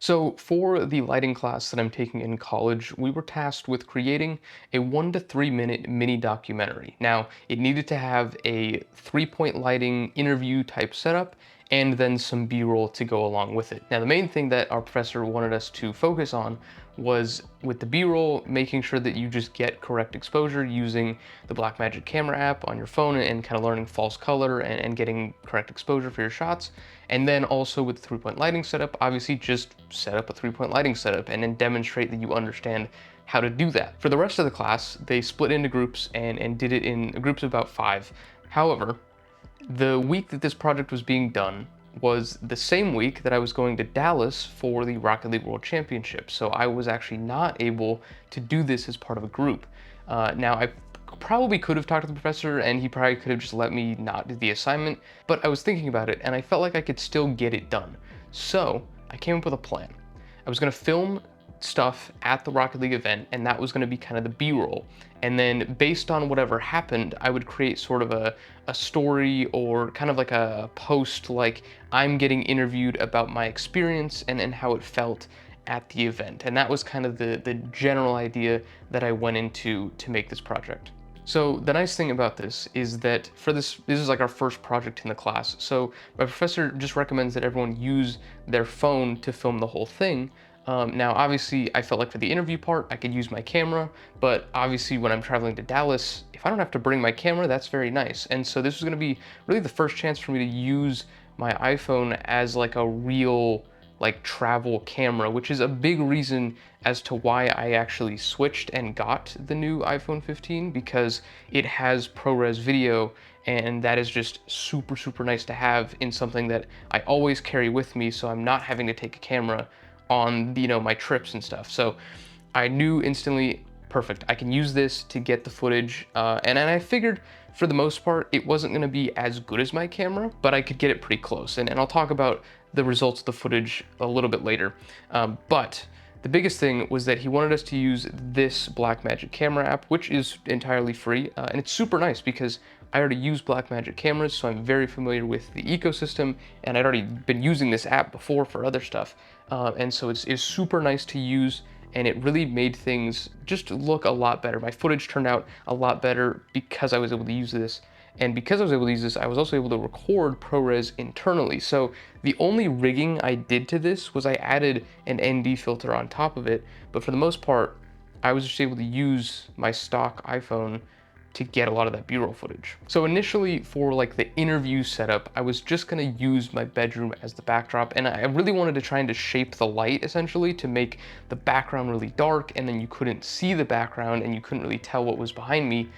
So for the lighting class that I'm taking in college, we were tasked with creating a 1 to 3 minute mini documentary. Now, it needed to have a 3-point lighting interview type setup and then some B-roll to go along with it. Now, the main thing that our professor wanted us to focus on was with the B-roll, making sure that you just get correct exposure using the Blackmagic camera app on your phone and kind of learning false color and getting correct exposure for your shots. And then also with the 3-point lighting setup, obviously just set up a 3-point lighting setup and then demonstrate that you understand how to do that. For the rest of the class, they split into groups and did it in groups of about 5. However, the week that this project was being done was the same week that I was going to Dallas for the Rocket League World Championship. So I was actually not able to do this as part of a group. Now, I probably could have talked to the professor and he probably could have just let me not do the assignment, but I was thinking about it and I felt like I could still get it done. So I came up with a plan. I was gonna film stuff at the Rocket League event, and that was gonna be kind of the B-roll. And then based on whatever happened, I would create sort of a story or kind of like a post, like I'm getting interviewed about my experience and how it felt at the event. And that was kind of the general idea that I went into to make this project. So the nice thing about this is that for this is like our first project in the class. So my professor just recommends that everyone use their phone to film the whole thing. Now, obviously, I felt like for the interview part, I could use my camera, but obviously when I'm traveling to Dallas, if I don't have to bring my camera, that's very nice. And so this was gonna be really the first chance for me to use my iPhone as like a real like travel camera, which is a big reason as to why I actually switched and got the new iPhone 15 because it has ProRes video and that is just super, super nice to have in something that I always carry with me so I'm not having to take a camera on, my trips and stuff. So I knew instantly, perfect, I can use this to get the footage. And I figured for the most part, it wasn't gonna be as good as my camera, but I could get it pretty close. And I'll talk about the results of the footage a little bit later. But the biggest thing was that he wanted us to use this Blackmagic camera app, which is entirely free. And it's super nice because I already use Blackmagic cameras, so I'm very familiar with the ecosystem, and I'd already been using this app before for other stuff. And so it's super nice to use, and it really made things just look a lot better. My footage turned out a lot better because I was able to use this. And because I was able to use this, I was also able to record ProRes internally. So the only rigging I did to this was I added an ND filter on top of it. But for the most part, I was just able to use my stock iPhone to get a lot of that B-roll footage. So initially for like the interview setup, I was just gonna use my bedroom as the backdrop, and I really wanted to try and to shape the light essentially to make the background really dark, and then you couldn't see the background and you couldn't really tell what was behind me.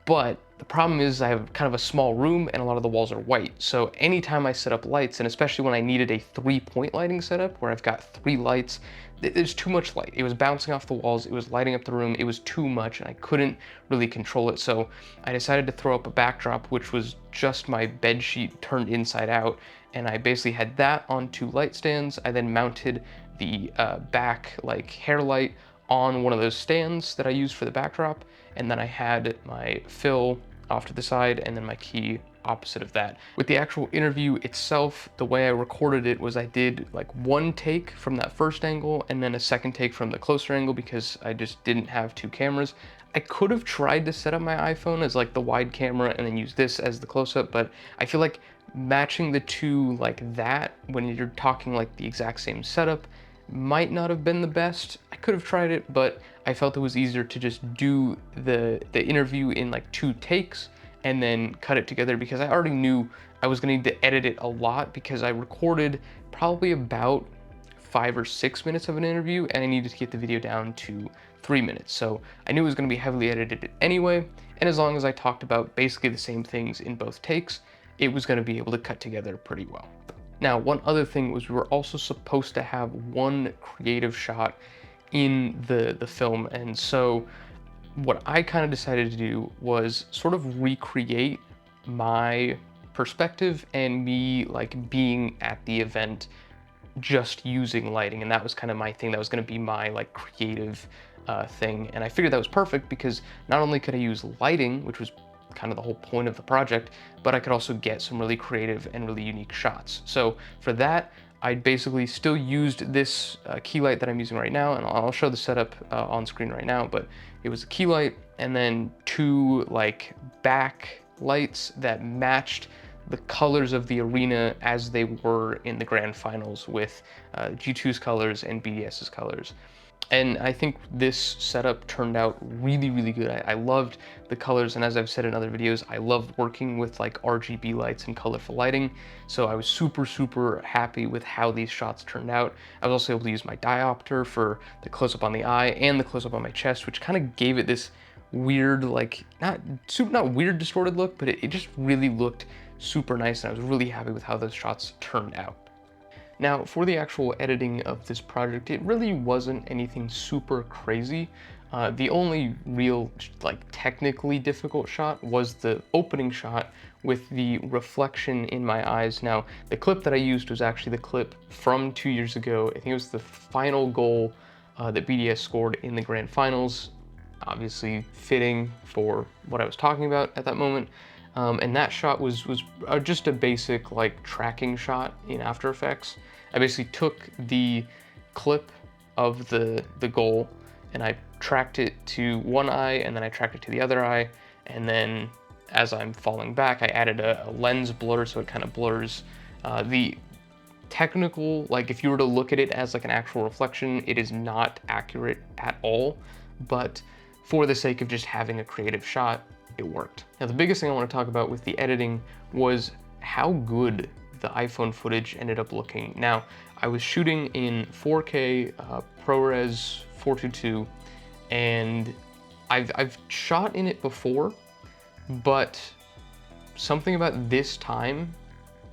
But the problem is I have kind of a small room and a lot of the walls are white. So anytime I set up lights, and especially when I needed a 3-point lighting setup where I've got 3 lights, there's too much light. It was bouncing off the walls, it was lighting up the room, it was too much and I couldn't really control it. So I decided to throw up a backdrop, which was just my bed sheet turned inside out. And I basically had that on 2 light stands. I then mounted the back like hair light on one of those stands that I used for the backdrop, and then I had my fill off to the side and then my key opposite of that. With the actual interview itself, the way I recorded it was I did like 1 take from that first angle and then a 2nd take from the closer angle because I just didn't have 2 cameras. I could have tried to set up my iPhone as like the wide camera and then use this as the close-up, but I feel like matching the 2 like that when you're talking like the exact same setup might not have been the best. I could have tried it, but I felt it was easier to just do the interview in like 2 takes and then cut it together because I already knew I was gonna need to edit it a lot because I recorded probably about 5 or 6 minutes of an interview and I needed to get the video down to 3 minutes. So I knew it was gonna be heavily edited anyway, and as long as I talked about basically the same things in both takes, it was gonna be able to cut together pretty well. Now, one other thing was we were also supposed to have 1 creative shot in the film, and so what I kind of decided to do was sort of recreate my perspective and me like being at the event just using lighting, and that was kind of my thing. That was going to be my like creative thing, and I figured that was perfect because not only could I use lighting, which was kind of the whole point of the project, but I could also get some really creative and really unique shots. So for that, I basically still used this key light that I'm using right now, and I'll show the setup on screen right now, but it was a key light and then two like back lights that matched the colors of the arena as they were in the grand finals with G2's colors and BDS's colors. And I think this setup turned out really, really good. I loved the colors, and as I've said in other videos, I love working with like RGB lights and colorful lighting. So I was super, super happy with how these shots turned out. I was also able to use my diopter for the close-up on the eye and the close-up on my chest, which kind of gave it this weird, like, not weird distorted look, but it just really looked super nice, and I was really happy with how those shots turned out. Now, for the actual editing of this project, it really wasn't anything super crazy. The only real, like, technically difficult shot was the opening shot with the reflection in my eyes. Now, the clip that I used was actually the clip from 2 years ago. I think it was the final goal that BDS scored in the grand finals, obviously fitting for what I was talking about at that moment. And that shot was just a basic like tracking shot in After Effects. I basically took the clip of the goal and I tracked it to one eye, and then I tracked it to the other eye, and then as I'm falling back, I added a lens blur so it kind of blurs the technical, like if you were to look at it as like an actual reflection, it is not accurate at all, but for the sake of just having a creative shot, it worked. Now, the biggest thing I want to talk about with the editing was how good the iPhone footage ended up looking. Now, I was shooting in 4K ProRes 422, and I've shot in it before, but something about this time,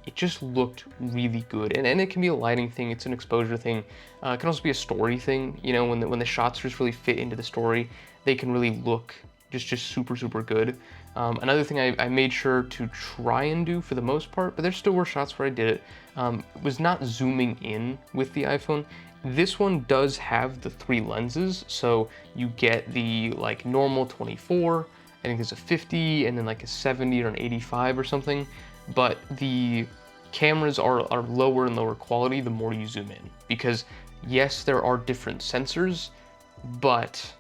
it just looked really good. And it can be a lighting thing, it's an exposure thing. It can also be a story thing. You know, when the shots just really fit into the story, they can really look just super, super good. Another thing I made sure to try and do for the most part, but there still were shots where I did it, was not zooming in with the iPhone. This one does have the 3 lenses, so you get the like normal 24, I think there's a 50, and then like a 70 or an 85 or something, but the cameras are lower and lower quality the more you zoom in, because yes, there are different sensors, but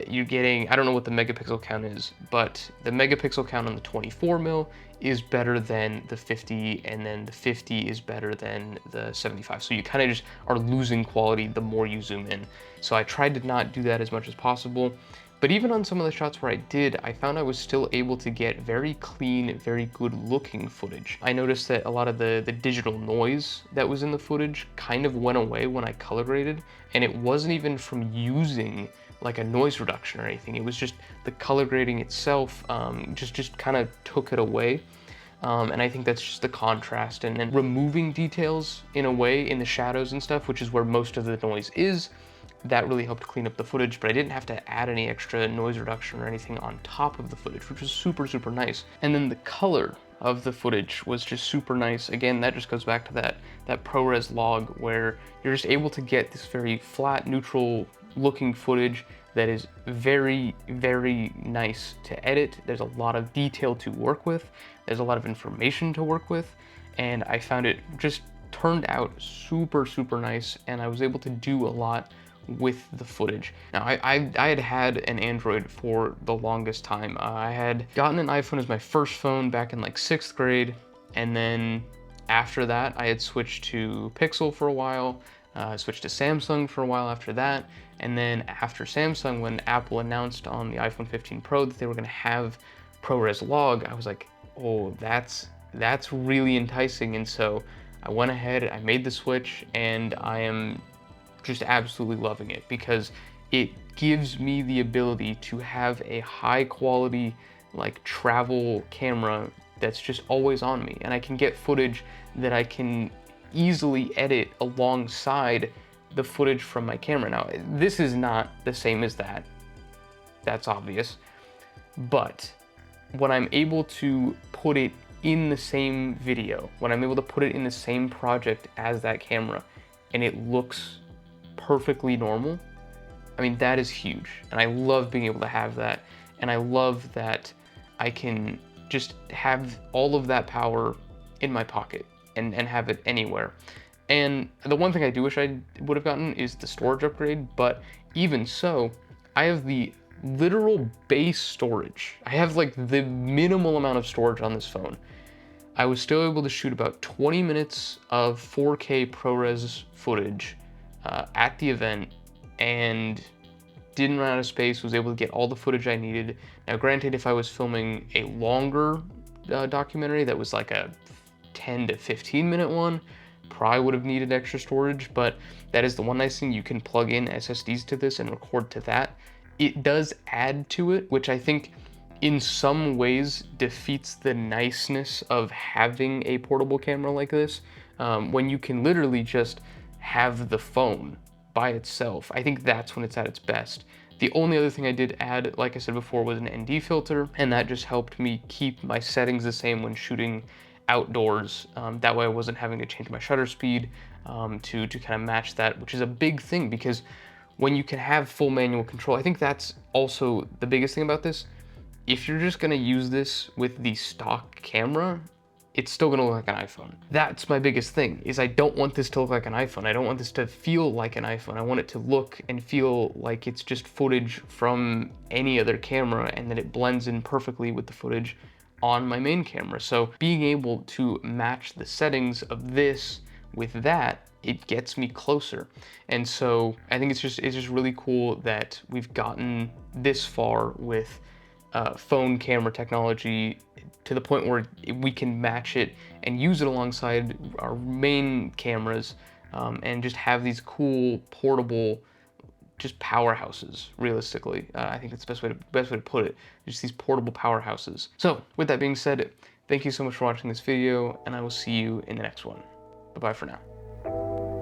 you're getting, I don't know what the megapixel count is, but the megapixel count on the 24 mil is better than the 50, and then the 50 is better than the 75. So you kind of just are losing quality the more you zoom in. So I tried to not do that as much as possible. But even on some of the shots where I did, I found I was still able to get very clean, very good looking footage. I noticed that a lot of the digital noise that was in the footage kind of went away when I color graded, and it wasn't even from using like a noise reduction or anything. It was just the color grading itself just kind of took it away. And I think that's just the contrast and removing details in a way in the shadows and stuff, which is where most of the noise is. That really helped clean up the footage, but I didn't have to add any extra noise reduction or anything on top of the footage, which was super, super nice. And then the color of the footage was just super nice. Again, that just goes back to that ProRes log where you're just able to get this very flat, neutral looking footage that is very, very nice to edit. There's a lot of detail to work with. There's a lot of information to work with. And I found it just turned out super, super nice. And I was able to do a lot with the footage. Now, I had an Android for the longest time. I had gotten an iPhone as my first phone back in like 6th grade. And then after that, I had switched to Pixel for a while. Switched to Samsung for a while after that, and then after Samsung, when Apple announced on the iPhone 15 Pro that they were going to have ProRes log, I was like, oh, that's really enticing. And so I went ahead, I made the switch, and I am just absolutely loving it because it gives me the ability to have a high quality like travel camera that's just always on me, and I can get footage that I can easily edit alongside the footage from my camera. Now, this is not the same as that, that's obvious, but when I'm able to put it in the same video, when I'm able to put it in the same project as that camera, and it looks perfectly normal, I mean, that is huge. And I love being able to have that, and I love that I can just have all of that power in my pocket and have it anywhere. And the one thing I do wish I would have gotten is the storage upgrade, but even so, I have the literal base storage. I have like the minimal amount of storage on this phone. I was still able to shoot about 20 minutes of 4K ProRes footage at the event, and didn't run out of space, was able to get all the footage I needed. Now, granted, if I was filming a longer documentary that was like a 10 to 15 minute one, probably would have needed extra storage, but that is the one nice thing. You can plug in SSDs to this and record to that. It does add to it, which I think in some ways defeats the niceness of having a portable camera like this, when you can literally just have the phone by itself. I think that's when it's at its best. The only other thing I did add, like I said before, was an ND filter, and that just helped me keep my settings the same when shooting outdoors. That way I wasn't having to change my shutter speed to kind of match that, which is a big thing because when you can have full manual control, I think that's also the biggest thing about this. If you're just gonna use this with the stock camera, it's still gonna look like an iPhone. That's my biggest thing, is I don't want this to look like an iPhone. I don't want this to feel like an iPhone. I want it to look and feel like it's just footage from any other camera and that it blends in perfectly with the footage on my main camera. So being able to match the settings of this with that, it gets me closer. And so I think it's just really cool that we've gotten this far with phone camera technology to the point where we can match it and use it alongside our main cameras, and just have these cool portable just powerhouses. Realistically, I think that's the best way to put it, just these portable powerhouses. So with that being said, thank you so much for watching this video, and I will see you in the next one. Bye bye for now.